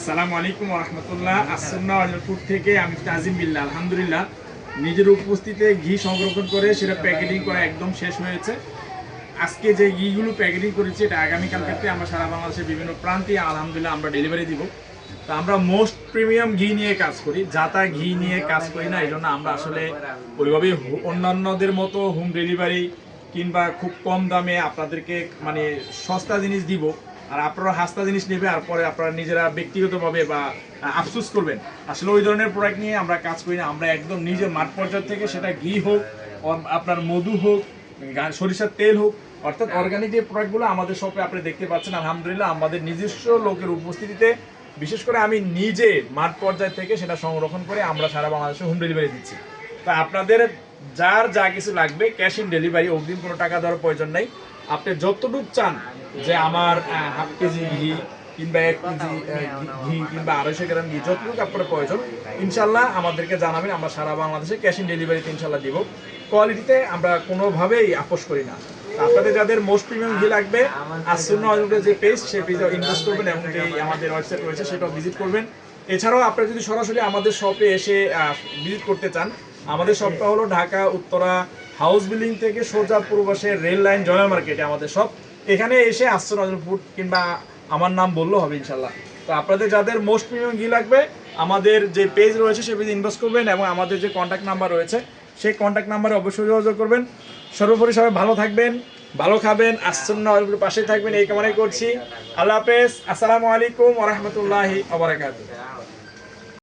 আসসালামু আলাইকুম ওয়া রাহমাতুল্লাহ। আসুন্নাহ ওয়াল ফুড থেকে আমি তাজিম বিল্লাহ। আলহামদুলিল্লাহ নিজের উপস্থিতিতে ঘি সংরক্ষণ করে সেটা প্যাকেটিং করা একদম শেষ হয়েছে। আজকে যে ঘিগুলো প্যাকেটিং করেছি এটা আগামীকাল ক্ষেত্রে আমরা সারা বাংলাদেশের বিভিন্ন প্রান্তে আলহামদুলিল্লাহ আমরা ডেলিভারি দিব। তো আমরা মোস্ট প্রিমিয়াম ঘি নিয়ে কাজ করি, যাতা ঘি নিয়ে কাজ করি না। এই জন্য আমরা আসলে ওইভাবে অন্যান্যদের মতো হোম ডেলিভারি কিংবা খুব কম দামে আপনাদেরকে মানে সস্তা জিনিস দিব আর আপনারা হাস্তা জিনিস নেবে আর পরে আপনারা নিজেরা ব্যক্তিগতভাবে বা আফসোস করবেন। আসলে ওই ধরনের প্রোডাক্ট নিয়ে আমরা কাজ করি না। আমরা একদম নিজের মাঠ পর্যায় থেকে সেটা ঘি হোক, আপনার মধু হোক, সরিষার তেল হোক, অর্থাৎ অর্গানিক যে প্রোডাক্টগুলো আমাদের শপে আপনি দেখতে পাচ্ছেন। আলহামদুলিল্লাহ আমাদের নিজস্ব লোকের উপস্থিতিতে বিশেষ করে আমি নিজে মাঠ পর্যায় থেকে সেটা সংরক্ষণ করে আমরা সারা বাংলাদেশে হোম ডেলিভারি দিচ্ছি। তো আপনাদের যার যা কিছু লাগবে ক্যাশ ইন ডেলিভারি, অগ্রিম কোনো টাকা দেওয়ার প্রয়োজন নেই। আপনি যতটুকু চান যে আমার হাফ কেজি ঘি কিংবা 1 কেজি ঘি কিংবা 250 গ্রাম ঘি যতটুকু আপনার প্রয়োজন ইনশাল্লাহ আমাদেরকে জানাবেন। আমরা সারা বাংলাদেশে ক্যাশ ইন ডেলিভারিতে ইনশাল্লাহ দিব। কোয়ালিটিতে আমরা কোনোভাবেই আপোষ করি না। আপনাদের যাদের মোস্ট প্রিমিয়াম ঘি লাগবে আসুন্নাহ ওয়াল যে পেজ সেই পেজে ইনভেস্ট করবেন এবং যে আমাদের ওয়েবসাইট রয়েছে সেটাও ভিজিট করবেন। এছাড়াও আপনারা যদি সরাসরি আমাদের শপে এসে ভিজিট করতে চান, আমাদের শপটা হলো ঢাকা উত্তরা হাউস বিল্ডিং থেকে সোজা পূর্বপাশে রেল লাইন জয়নাল মার্কেটে আমাদের শপ। এখানে এসে আসুন্নাহ ওয়াল ফুড কিংবা আমার নাম বললেও হবে ইনশাল্লাহ। তো আপনাদের যাদের মোস্ট প্রিমিয়াম ঘি লাগবে আমাদের যে পেজ রয়েছে সেই পেজে ইনভেস্ট করবেন এবং আমাদের যে কন্ট্যাক্ট নাম্বার রয়েছে সেই কন্ট্যাক্ট নাম্বারে অবশ্যই যোগাযোগ করবেন। সর্বোপরি সবাই ভালো থাকবেন, ভালো খাবেন, আসুন্নাহ ওয়াল ফুডের পাশে থাকবেন এই কামনাই করছি। আল্লাহ হাফেজ। আসসালামু আলাইকুম ওয়া রাহমাতুল্লাহি ওয়া বারাকাতুহু।